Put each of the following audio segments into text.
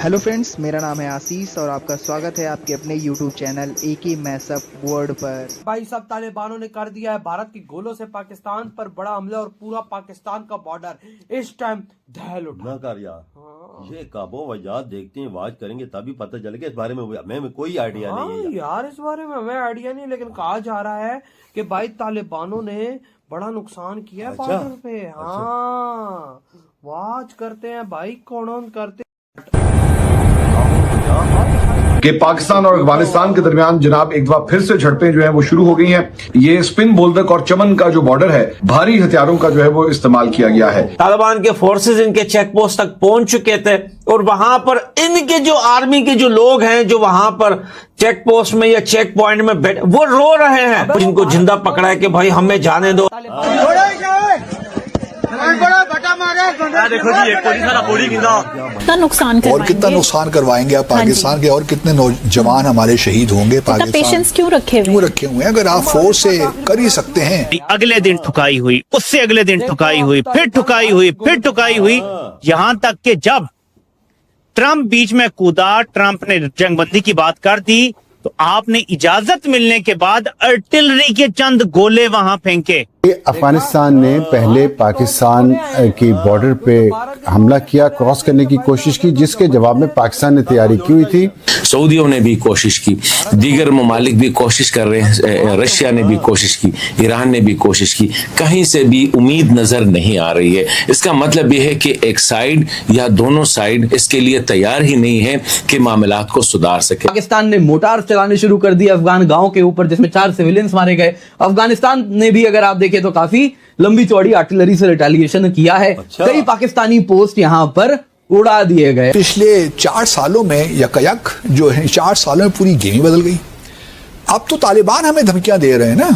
Hello friends, मेरा नाम है आशीष और आपका स्वागत है आपके अपने YouTube channel AK mashup world पर। भाई सब तालिबानों ने कर दिया है भारत की गोलों से पाकिस्तान पर बड़ा हमला और पूरा पाकिस्तान का बॉर्डर इस टाइम दहल उठा कर यार। ये काबो वजात देखते हैं, वाच करेंगे तभी पता चलेगा। इस बारे में हमें कोई आइडिया नहीं है यार इस बारे में हमें आइडिया नहीं, लेकिन कहा जा रहा है कि भाई तालिबानों ने बड़ा नुकसान किया है बॉर्डर पे। हाँ, वाच करते हैं भाई, कौन करते कि पाकिस्तान और अफगानिस्तान के दरमियान जनाब एक बार फिर से झड़पें जो है वो शुरू हो गई हैं। ये स्पिन बोल्दक और चमन का जो बॉर्डर है, भारी हथियारों का जो है वो इस्तेमाल किया गया है। तालिबान के फोर्सेस इनके चेक पोस्ट तक पहुंच चुके थे और वहां पर इनके जो आर्मी के जो लोग हैं जो वहां पर चेक पोस्ट में या चेक पॉइंट में बैठे वो रो रहे हैं। इनको जिंदा पकड़ा है कि भाई हमें जाने दो। देखो जी, कितना नुकसान और कितना नुकसान करवाएंगे आप पाकिस्तान के, और कितने नौजवान हमारे शहीद होंगे। पाकिस्तान पेशेंस क्यों रखे हुए हैं? अगर आप फोर्स से कर ही सकते हैं। अगले दिन ठुकाई हुई, उससे अगले दिन ठुकाई हुई, फिर ठुकाई हुई, फिर ठुकाई हुई, यहाँ तक कि जब ट्रंप बीच में कूदा, ट्रंप ने जंगबंदी की बात कर दी तो आपने इजाजत मिलने के बाद आर्टिलरी के चंद गोले वहां फेंके। अफगानिस्तान ने पहले पाकिस्तान की बॉर्डर पे हमला किया, क्रॉस करने की कोशिश की, जिसके जवाब में पाकिस्तान ने तैयारी की हुई थी। सऊदियों ने भी कोशिश की, दीगर ममालिक भी कोशिश कर रहे हैं, रशिया ने भी कोशिश की, ईरान ने भी कोशिश की, कहीं से भी उम्मीद नजर नहीं आ रही है। इसका मतलब यह है कि एक साइड या दोनों साइड इसके लिए तैयार ही नहीं है कि मामलात को सुधार सके। पाकिस्तान ने मोटार चलाने शुरू कर दिए अफगान गांव के ऊपर, जिसमें 4 सिविलियंस मारे गए। अफगानिस्तान ने भी अगर आप देखें तो काफी लंबी चौड़ी आर्टिलरी से रिटेलिएशन किया है। कई पाकिस्तानी पोस्ट यहां पर उड़ा दिए गए। पिछले 4 सालों में यकयक जो है 4 सालों में पूरी गेम बदल गई। अब तो तालिबान हमें धमकियां दे रहे हैं ना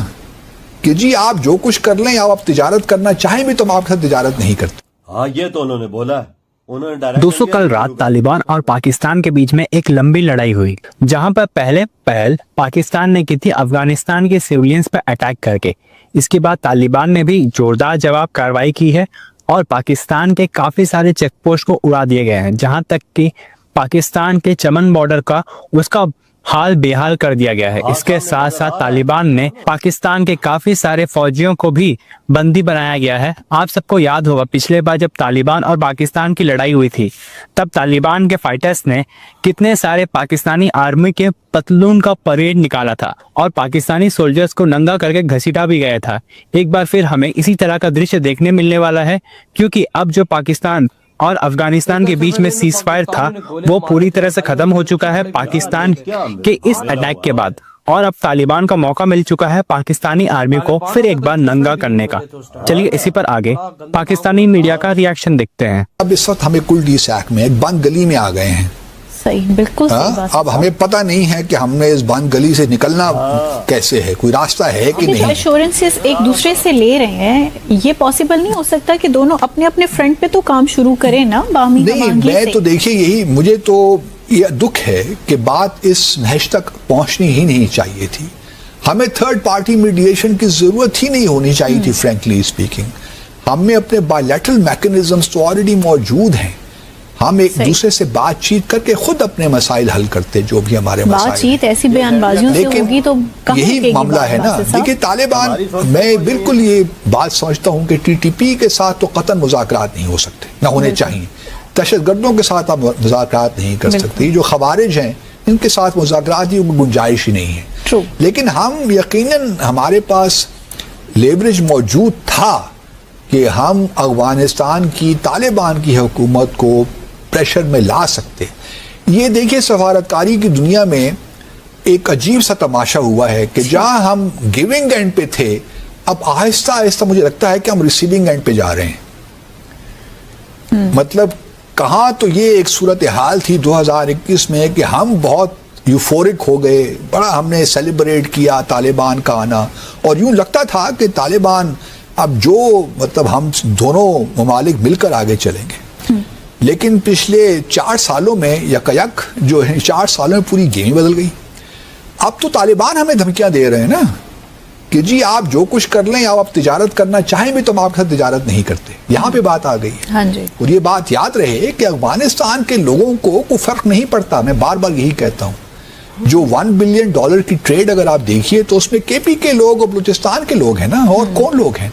कि जी आप जो कुछ कर लें, आप तिजारत करना चाहें भी तो हम आपके साथ तिजारत नहीं करते। हाँ, ये तो उन्होंने बोला। दोस्तों, कल रात तालिबान और पाकिस्तान के बीच में एक लंबी लड़ाई हुई, जहां पर पहल पाकिस्तान ने की थी अफगानिस्तान के सिविलियंस पर अटैक करके। इसके बाद तालिबान ने भी जोरदार जवाब कार्रवाई की है और पाकिस्तान के काफी सारे चेक पोस्ट को उड़ा दिए गए हैं, जहां तक कि पाकिस्तान के चमन बॉर्डर का उसका हाल बेहाल कर दिया गया है। इसके साथ साथ तालिबान ने पाकिस्तान के काफी सारे फौजियों को भी बंदी बनाया गया है। आप सबको याद होगा पिछले बार जब तालिबान और पाकिस्तान की लड़ाई हुई थी, तब तालिबान के फाइटर्स ने कितने सारे पाकिस्तानी आर्मी के पतलून का परेड निकाला था और पाकिस्तानी सोल्जर्स को नंगा करके घसीटा भी गया था। एक बार फिर हमें इसी तरह का दृश्य देखने मिलने वाला है, क्योंकि अब जो पाकिस्तान और अफगानिस्तान के बीच में सीज फायर था वो पूरी तरह से खत्म हो चुका है पाकिस्तान के इस अटैक के बाद, और अब तालिबान का मौका मिल चुका है पाकिस्तानी आर्मी को फिर एक बार नंगा करने का। चलिए इसी पर आगे पाकिस्तानी मीडिया का रिएक्शन देखते हैं। अब इस वक्त हमें कुल्डी सैक में एक बंद गली में आ गए हैं। सही, बिल्कुल सही बात। अब हमें पता नहीं है कि हमने इस बंद गली से निकलना कैसे है, कोई रास्ता है कि नहीं। एश्योरेंसेस एक दूसरे से ले रहे हैं, ये पॉसिबल नहीं हो सकता कि दोनों अपने अपने फ्रंट पे तो काम शुरू करें ना बाहमी नहीं, मैं तो देखिए यही, मुझे तो ये दुख है कि बात इस नहज तक पहुंचनी ही नहीं चाहिए थी। हमें थर्ड पार्टी मीडिएशन की जरूरत ही नहीं होनी चाहिए थी। फ्रैंकली स्पीकिंग, हमें अपने बायलैटरल मैकेनिज्म्स तो ऑलरेडी मौजूद हैं। हम एक दूसरे से बातचीत करके खुद अपने मसाइल हल करते, जो भी हमारे बातचीत ऐसी बयानबाजियों से होगी तो यही मामला है ना। देखिए तालिबान, मैं बिल्कुल ये बात समझता हूँ कि टीटीपी के साथ तो कतई मुज़ाकरात नहीं हो सकते, ना होने चाहिए। दहशतगर्दों के साथ आप मुज़ाकरात नहीं कर सकते। जो खवारिज हैं इनके साथ मुज़ाकरात की गुंजाइश ही नहीं है। लेकिन हम यकीनन हमारे पास लेवरेज मौजूद था कि हम अफगानिस्तान की तालिबान की हुकूमत को प्रेशर में ला सकते। ये देखिए सफारतकारी की दुनिया में एक अजीब सा तमाशा हुआ है कि जहां हम गिविंग एंड पे थे, अब आहिस्ता आहिस्ता मुझे लगता है कि हम रिसीविंग एंड पे जा रहे हैं। मतलब कहाँ तो ये एक सूरत हाल थी 2021 में कि हम बहुत यूफोरिक हो गए, बड़ा हमने सेलिब्रेट किया तालिबान का आना, और यूं लगता था कि तालिबान अब जो मतलब हम दोनों ममालिक मिलकर आगे चलेंगे। लेकिन पिछले 4 सालों में यकयक जो है 4 सालों में पूरी गेम बदल गई। अब तो तालिबान हमें धमकियां दे रहे हैं ना कि जी आप जो कुछ कर लें, आप तिजारत करना चाहें भी तो हम आपके साथ तिजारत नहीं करते। यहाँ पे बात आ गई है। हाँ जी। और ये बात याद रहे कि अफगानिस्तान के लोगों को कोई फर्क नहीं पड़ता। मैं बार बार यही कहता हूँ, जो $1 बिलियन की ट्रेड अगर आप देखिए तो उसमें केपी के लोग और बलूचिस्तान के लोग हैं ना, और कौन लोग हैं।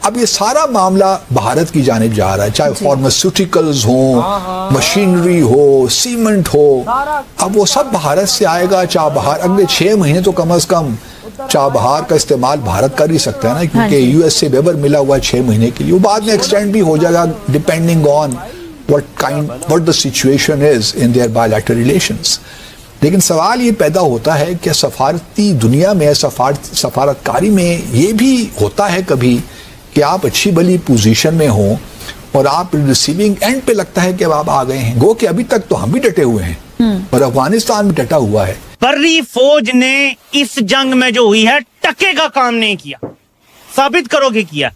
अब ये सारा मामला भारत की जानिब जा रहा है, चाहे फार्मास्यूटिकल्स हो, मशीनरी हो, सीमेंट हो, अब वो सब भारत से आएगा। चाबहार अगले 6 महीने तो कम से कम चाबहार का इस्तेमाल भारत कर ही सकता है ना, क्योंकि यूएस से वेबर मिला हुआ है 6 महीने के लिए। वो बाद में एक्सटेंड भी हो जाएगा depending on what the situation is in their bilateral relations. लेकिन सवाल ये पैदा होता है कि सफारती दुनिया में, सफारतकारी में ये भी होता है कभी कि आप अच्छी भली पोजीशन में हो और आप रिसीविंग एंड पे लगता है कि अब आप आ गए हैं। गो कि अभी तक तो हम भी डटे हुए हैं और अफगानिस्तान भी डटा हुआ है। बर्री फौज ने इस जंग में जो हुई है टके का काम नहीं किया। साबित करो कि किया।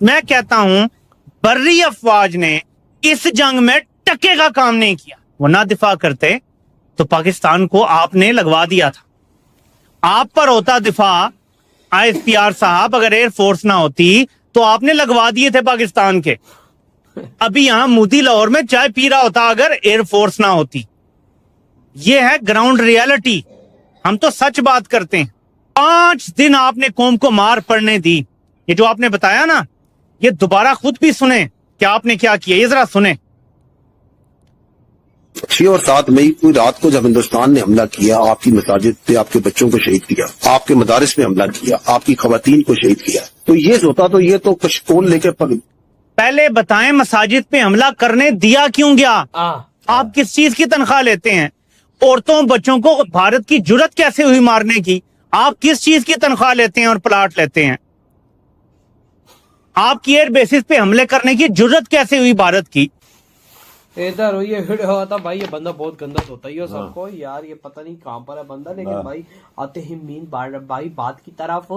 मैं कहता हूं बर्री अफवाज ने इस जंग में टके का काम नहीं किया। वो ना दिफा करते तो पाकिस्तान को आपने लगवा दिया था। आप पर होता दिफा ISPR साहब, अगर एयरफोर्स ना होती तो आपने लगवा दिए थे पाकिस्तान के। अभी यहां मोदी लाहौर में चाय पी रहा होता अगर एयरफोर्स ना होती। यह है ग्राउंड रियलिटी। हम तो सच बात करते हैं। 5 दिन आपने कौम को मार पड़ने दी। ये जो आपने बताया ना, ये दोबारा खुद भी सुने कि आपने क्या किया। ये जरा सुने। 6 और 7 मई को रात को जब हिंदुस्तान ने हमला किया, आपकी मसाजिद पे आपके बच्चों को शहीद किया, आपके मदारिस पे हमला किया, आपकी खवातीन को शहीद किया, तो ये होता तो ये तो कशकोल लेके पहले बताएं मसाजिद पे हमला करने दिया क्यों गया? आप किस चीज की तनख्वाह लेते हैं? औरतों बच्चों को भारत की जुर्रत कैसे हुई मारने की? आप किस चीज की तनख्वाह लेते हैं और प्लाट लेते हैं? आपकी एयर बेसिस पे हमले करने की जुर्रत कैसे हुई भारत की? इधर ये वीडियो होता भाई, ये बंदा बहुत गंदा होता है सबको यार। ये पता नहीं कहां पर है बंदा, लेकिन भाई आते ही मीन भाई बात की तरफ।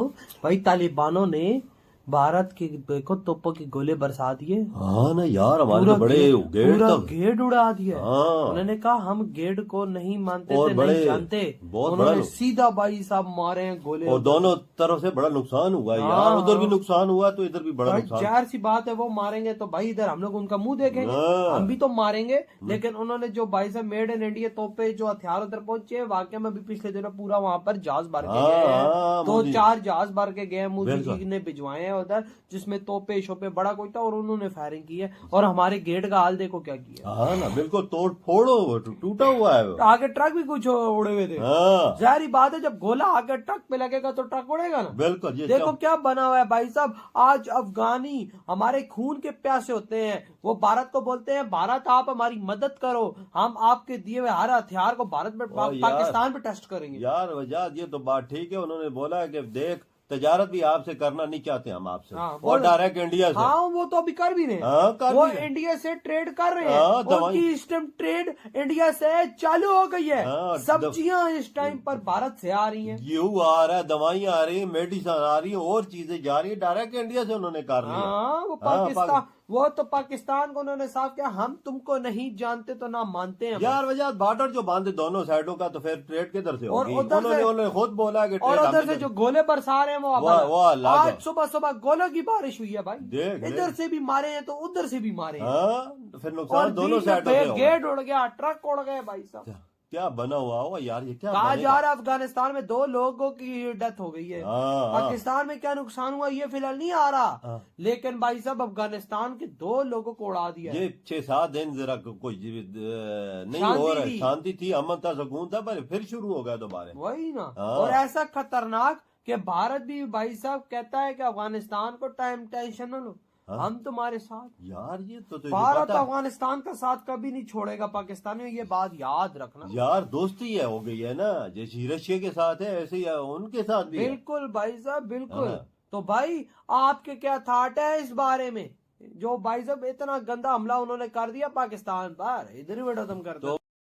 भाई तालिबानों ने भारत के देखो तोपों के गोले बरसा दिए। हाँ ना यार, हमारे तो बड़े गेट उड़ा दिया। उन्होंने कहा हम गेट को नहीं मानते थे, नहीं जानते। उन्होंने सीधा भाई साहब मारे हैं गोले, और दोनों तरफ से बड़ा नुकसान हुआ यार। उधर भी नुकसान हुआ तो इधर भी बड़ा नुकसान। जाहिर सी बात है, वो मारेंगे तो भाई इधर हम लोग उनका मुंह देखेंगे, हम भी तो मारेंगे। लेकिन उन्होंने जो भाई साहब मेड इन इंडिया तोपे जो हथियार उधर पहुंचे, वाकई में भी पिछले दिनों पूरा वहां पर जहाज भर के गए, 2-4 जहाज भर के गए। मोदी जी ने भिजवाए उधर, जिसमें तोपे शोपे बड़ा कोई था, और उन्होंने फायरिंग की है। और हमारे गेट का हाल देखो क्या किया। हाँ ना, बिल्कुल तोड़ फोड़ो, टूटा हुआ है। आगे ट्रक भी कुछ उड़े हुए थे। जाहिर बात है, जब गोला आगे ट्रक पे लगेगा तो ट्रक उड़ेगा ना। बिल्कुल। देखो क्या बना हुआ है भाई साहब। आज अफगानी हमारे खून के प्यासे होते हैं, वो भारत को बोलते हैं भारत आप हमारी मदद करो, हम आपके दिए हुए हर हथियार को भारत में पाकिस्तान पे टेस्ट करेंगे। यार वजाद, ये तो बात ठीक है। उन्होंने बोला कि देख तजारत भी आपसे करना नहीं चाहते हम आपसे, और डायरेक्ट इंडिया से। हाँ, वो तो अभी कर भी रहे हैं। वो इंडिया से ट्रेड कर रहे हैं। उनकी इस टाइम ट्रेड इंडिया से चालू हो गई है। सब्जियां इस टाइम पर भारत से आ रही हैं, गेहूं आ रहा है, दवाइयां आ रही है, मेडिसिन आ रही है, और चीजें जा रही है डायरेक्ट इंडिया से। उन्होंने कर रही है। वो पाकिस्तान, वो तो पाकिस्तान को उन्होंने साफ किया, हम तुमको नहीं जानते तो ना मानते हैं यार। वजह बॉर्डर जो बांधे दोनों साइडों का, तो फिर ट्रेड किधर से होगी? उन्होंने खुद बोला कि और उधर से जो गोले बरसा रहे हैं वो आज सुबह गोलों की बारिश हुई है भाई। इधर से भी मारे हैं तो उधर से भी मारे हैं। फिर नुकसान दोनों साइडों से। गेट उड़ गया, ट्रक उड़ गए भाई साहब। क्या बना हुआ होगा यार, ये क्या कहा जा रहा है? अफगानिस्तान में 2 लोगों की डेथ हो गई है। पाकिस्तान में क्या नुकसान हुआ ये फिलहाल नहीं आ रहा, लेकिन भाई साहब अफगानिस्तान के 2 लोगों को उड़ा दिया। ये 6-7 दिन जरा कोई नहीं हो रहा, शांति थी, अमन था, सुकून था, पर फिर शुरू हो गया दोबारा। वही ना। और ऐसा खतरनाक कि भारत भी भाई साहब कहता है कि अफगानिस्तान को टेंशन न लो, हम तुम्हारे साथ। यार ये तो भारत अफगानिस्तान का साथ कभी नहीं छोड़ेगा पाकिस्तान में, ये बात याद रखना। यार दोस्ती है हो गई है ना, जैसे रशिया के साथ है ऐसे ही उनके साथ भी। बिल्कुल भाई साहब, बिल्कुल। तो भाई आपके क्या थॉट है इस बारे में? जो भाई साहब इतना गंदा हमला उन्होंने कर दिया पाकिस्तान पर, इधर ही वीडियो खत्म कर दो।